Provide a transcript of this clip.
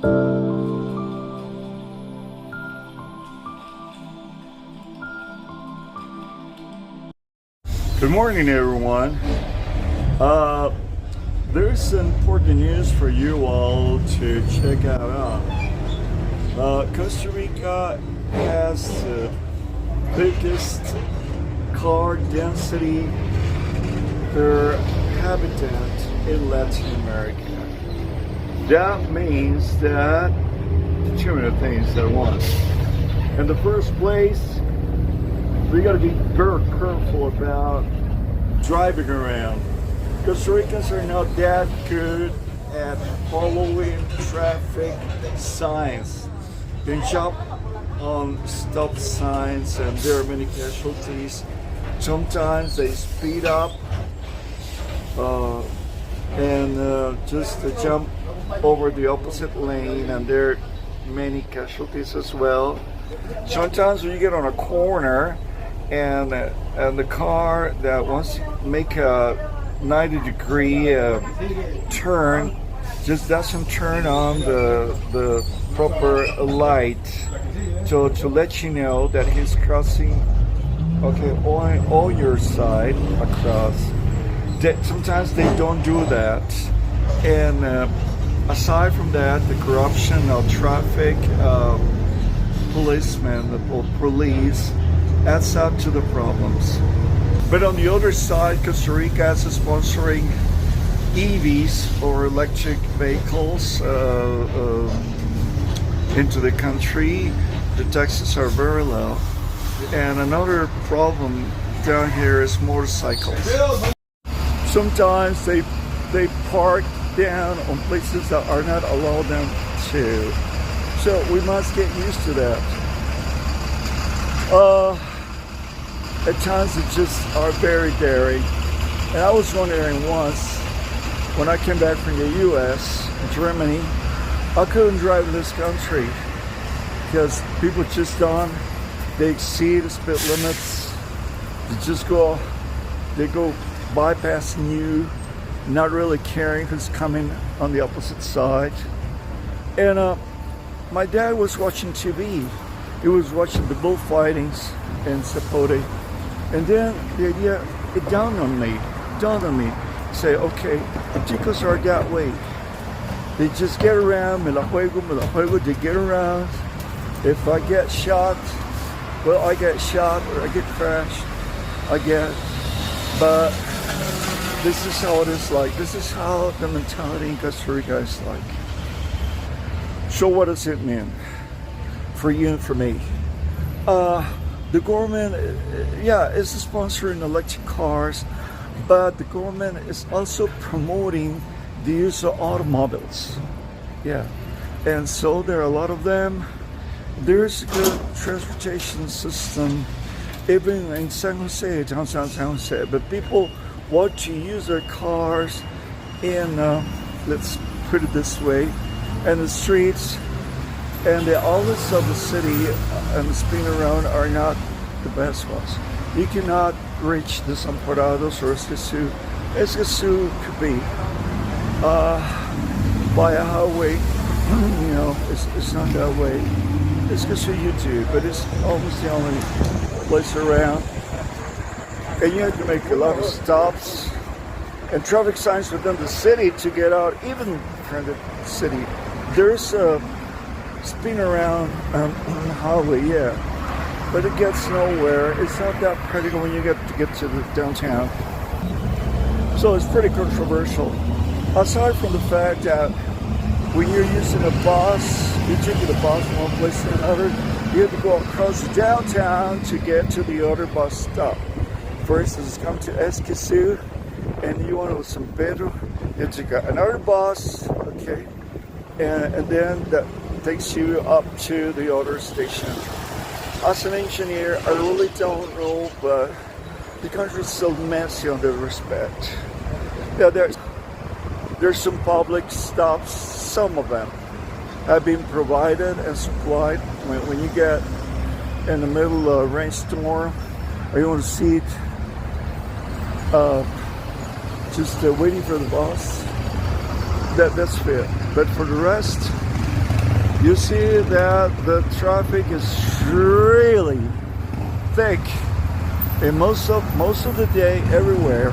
Good morning, everyone. There's important news for you all to check out. Costa Rica has the biggest car density per inhabitant in Latin America. That means that too many things at once. In the first place, we got to be very careful about driving around. Costa Ricans are not that good at following traffic signs. They jump on stop signs and there are many casualties. Sometimes they speed up and just jump over the opposite lane, and there are many casualties as well. Sometimes when you get on a corner and the car that wants to make a 90-degree turn just doesn't turn on the proper light to let you know that he's crossing on your side across. Sometimes they don't do that, and aside from that, the corruption of traffic policemen, the police, adds up to the problems. But on the other side, Costa Rica is sponsoring EVs, or electric vehicles, into the country. The taxes are very low. And another problem down here is motorcycles. Sometimes they park down on places that are not allowed them to. So we must get used to that. At times it just are very daring. And I was wondering once, when I came back from the US, Germany, I couldn't drive in this country because people just they exceed the speed limits. They go bypassing you, not really caring who's coming on the opposite side. And my dad was watching TV. He was watching the bullfightings in Zapote. And then the idea, it dawned on me. Say, okay, the chicos are that way. They just get around, me la juego, they get around. If I get shot, well, I get shot, or I get crashed, but this is how it is like. This is how the mentality in Costa Rica is like. So what does it mean for you and for me? The government, is sponsoring electric cars, but the government is also promoting the use of automobiles. And so there are a lot of them. There's a good transportation system, even in San Jose, downtown San Jose, but people want to use their cars in, let's put it this way, and the streets and the outlets of the city and the spin around are not the best ones. You cannot reach the Desamparados or Escazú. Escazú could be by a highway. It's not that way. Escazú you do, but it's almost the only place around. And you have to make a lot of stops and traffic signs within the city to get out, even from the city. There's a spin around highway, but it gets nowhere. It's not that practical when you get to the downtown. So it's pretty controversial. Aside from the fact that when you're using a bus, you're taking a bus from one place to another, you have to go across the downtown to get to the other bus stop. For instance, come to Escazú and you want to go to San Pedro, you have to get another bus, okay, and then that takes you up to the other station. As an engineer, I really don't know, but the country is so messy on that respect. There's some public stops, some of them have been provided and supplied. When you get in the middle of a rainstorm, or you want to see it, just waiting for the bus, that's fair. But for the rest, You see that the traffic is really thick, and most of the day, everywhere,